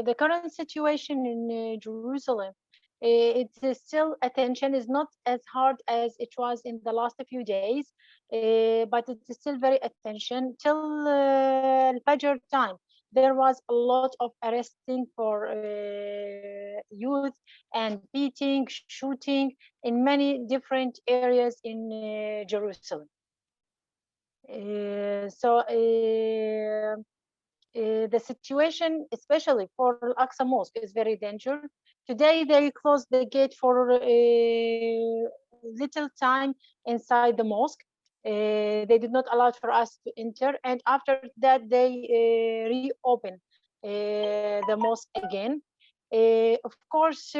the current situation in Jerusalem, it's still attention is not as hard as it was in the last few days, but it's still very attention till Fajr time. There was a lot of arresting for youth and beating, shooting in many different areas in Jerusalem. The situation, especially for Al-Aqsa Mosque, is very dangerous. Today, they closed the gate for little time inside the mosque. They did not allow for us to enter, and after that, they reopened the mosque again. Of course,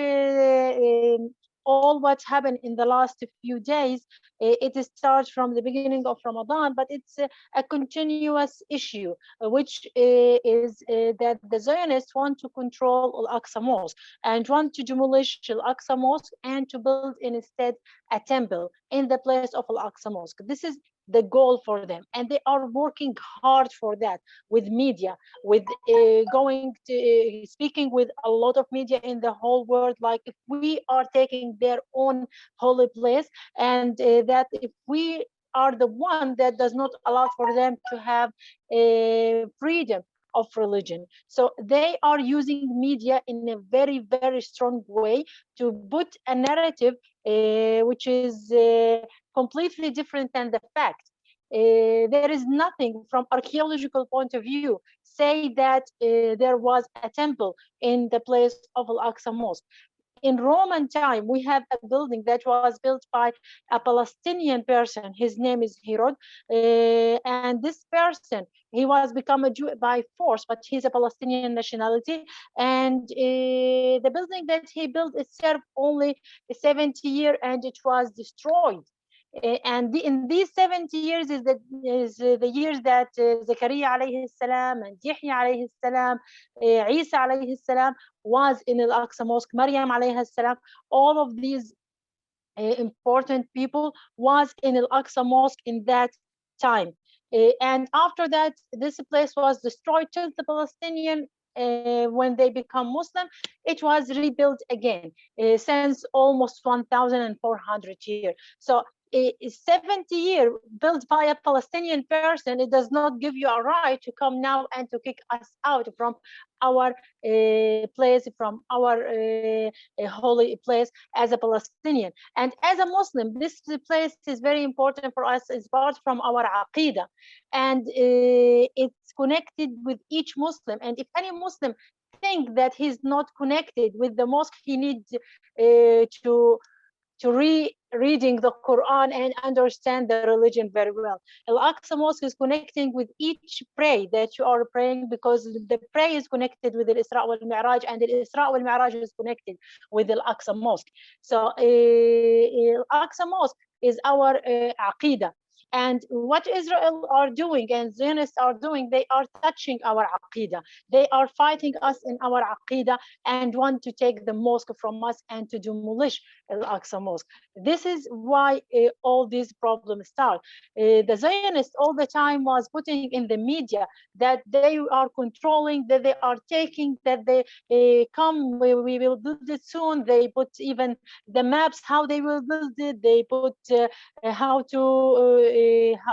all what happened in the last few days, it starts from the beginning of Ramadan, but it's a continuous issue, which is that the Zionists want to control Al-Aqsa Mosque and want to demolish Al-Aqsa Mosque and to build instead a temple in the place of Al-Aqsa Mosque. This is the goal for them, and they are working hard for that with media, with going to speaking with a lot of media in the whole world, like if we are taking their own holy place, and that if we are the one that does not allow for them to have freedom of religion. So they are using media in a very, very strong way to put a narrative which is completely different than the fact. There is nothing from archaeological point of view say that there was a temple in the place of Al-Aqsa Mosque. In Roman time, we have a building that was built by a Palestinian person. His name is Herod, and this person, he was become a Jew by force, but he's a Palestinian nationality. And the building that he built it served only 70 years, and it was destroyed. And in these 70 years is the years that Zakaria alayhi salam and Yahya alayhi salam, Isa alayhi salam was in Al-Aqsa Mosque, Maryam alayhi salam, all of these important people was in Al-Aqsa Mosque in that time. And after that, this place was destroyed till the Palestinian when they become Muslim, it was rebuilt again since almost 1,400 years. So 70 year built by a Palestinian person, it does not give you a right to come now and to kick us out from our place, from our holy place as a Palestinian. And as a Muslim, this place is very important for us. It's part from our aqidah, and it's connected with each Muslim. And if any Muslim think that he's not connected with the mosque, he needs to reading the Quran and understand the religion very well. Al-Aqsa Mosque is connecting with each pray that you are praying, because the prayer is connected with the Isra wal Mi'raj, and the Isra wal Mi'raj is connected with Al-Aqsa Mosque. So Al-Aqsa Mosque is our aqidah. And what Israel are doing and Zionists are doing, they are touching our aqidah. They are fighting us in our aqidah and want to take the mosque from us and to demolish Al-Aqsa Mosque. This is why all these problems start. The Zionists all the time was putting in the media that they are controlling, that they are taking, that they come, we will build it soon. They put even the maps, how they will build it. They put how to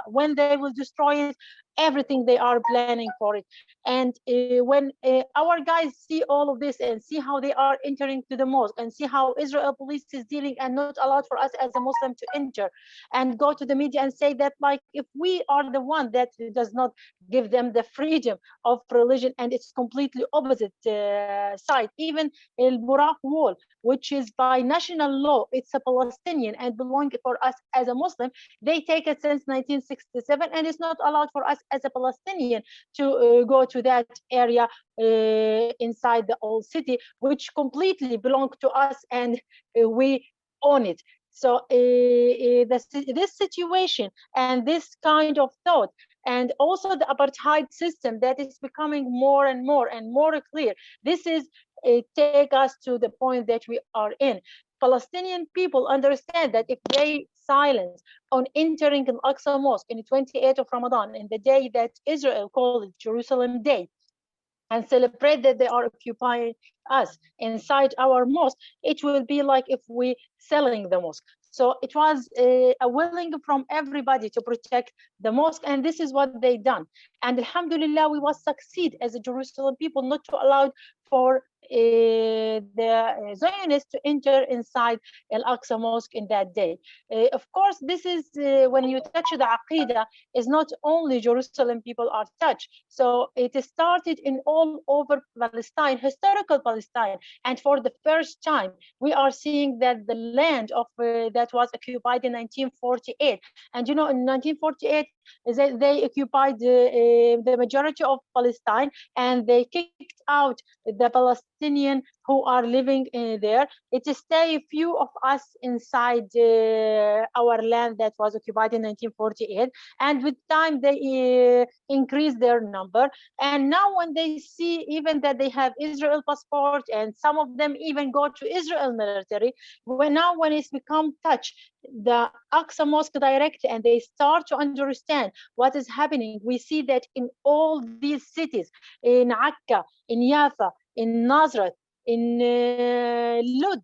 when they will destroy it, everything they are planning for it. And when our guys see all of this and see how they are entering to the mosque and see how Israel police is dealing and not allowed for us as a Muslim to enter, and go to the media and say that, like, if we are the one that does not give them the freedom of religion, and it's completely opposite side. Even El Burak wall, which is by national law, it's a Palestinian and belong for us as a Muslim, they take it since 1967, and it's not allowed for us as a Palestinian to go to that area inside the old city, which completely belong to us, and we own it. So this situation and this kind of thought, and also the apartheid system that is becoming more and more and more clear, this is take us to the point that we are in. Palestinian people understand that if they silence on entering Al-Aqsa Mosque in the 28th of Ramadan, in the day that Israel called it Jerusalem Day, and celebrate that they are occupying us inside our mosque, it will be like if we selling the mosque. So it was a willing from everybody to protect the mosque, and this is what they done. And alhamdulillah, we was succeed as a Jerusalem people not to allow for the Zionists to enter inside Al Aqsa Mosque in that day. Of course, this is when you touch the Aqidah, is not only Jerusalem people are touched. So it started in all over Palestine, historical Palestine, and for the first time, we are seeing that the land of that was occupied in 1948, and you know, in 1948, they occupied the majority of Palestine, and they kicked out the Palestinian who are living there. It is stay few of us inside our land that was occupied in 1948, and with time they increased their number. And now when they see even that they have Israel passport, and some of them even go to Israel military, when it's become touch the Aqsa Mosque directly, and they start to understand what is happening, we see that in all these cities, in Akka, in Yafa, in Nazareth, in Lud,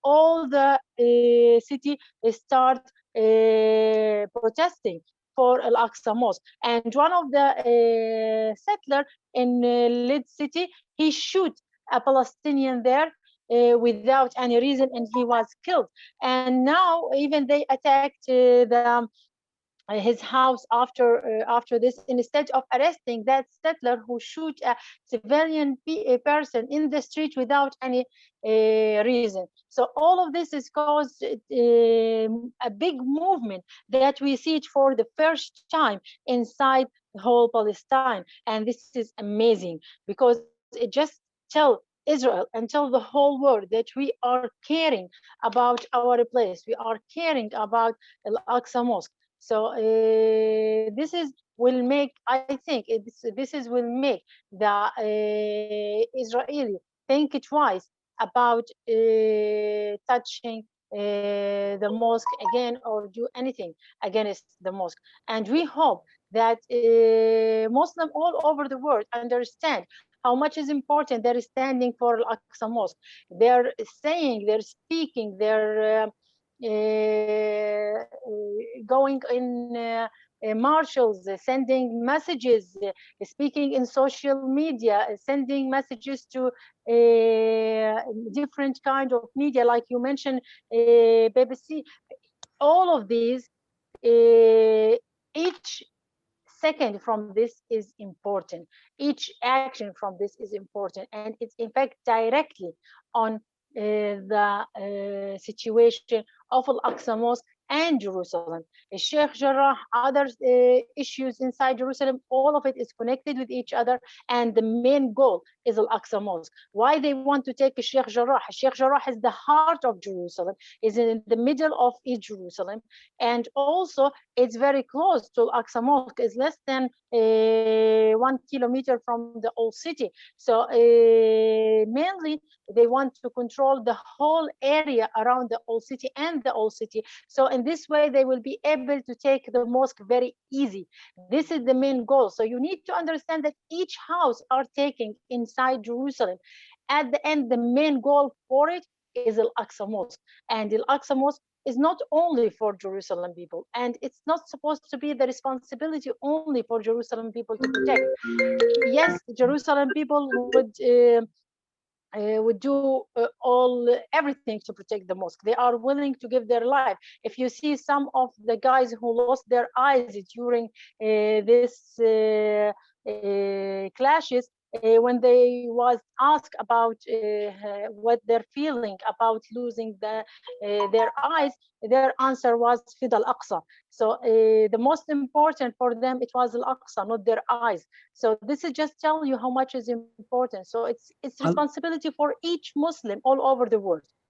all the city start protesting for Al Aqsa Mosque. And one of the settler in Lud city, he shoot a Palestinian there without any reason, and he was killed. And now even they attacked his house after this, instead of arresting that settler who shoot a civilian person in the street without any reason. So all of this is caused a big movement that we see it for the first time inside the whole Palestine. And this is amazing because it just tell Israel and tell the whole world that we are caring about our place. We are caring about Al-Aqsa Mosque. So this is will make, I think this is will make the Israeli think twice about touching the mosque again or do anything against the mosque. And we hope that Muslims all over the world understand how much is important they're standing for Al-Aqsa Mosque. They're saying, they're speaking, they're going in marshals, sending messages, speaking in social media, sending messages to different kind of media, like you mentioned, BBC. All of these, each second from this is important. Each action from this is important, and it's in fact directly on the situation of Al-Aqsa Mosque and Jerusalem. Sheikh Jarrah, other issues inside Jerusalem, all of it is connected with each other, and the main goal is Al-Aqsa Mosque. Why they want to take Sheikh Jarrah? Sheikh Jarrah is the heart of Jerusalem, is in the middle of East Jerusalem, and also it's very close to Al-Aqsa Mosque. It's less than 1 kilometer from the old city. So mainly they want to control the whole area around the old city and the old city. So in this way, they will be able to take the mosque very easy. This is the main goal. So you need to understand that each house are taking inside Jerusalem. At the end, the main goal for it is Al-Aqsa Mosque. And Al-Aqsa Mosque is not only for Jerusalem people, and it's not supposed to be the responsibility only for Jerusalem people to protect. Yes, Jerusalem people would do everything to protect the mosque. They are willing to give their life. If you see some of the guys who lost their eyes during this clashes, when they was asked about what they're feeling about losing their eyes, their answer was Fidal Aqsa. So the most important for them, it was Al Aqsa, not their eyes. So this is just tell you how much is important. So it's Al- responsibility for each Muslim all over the world.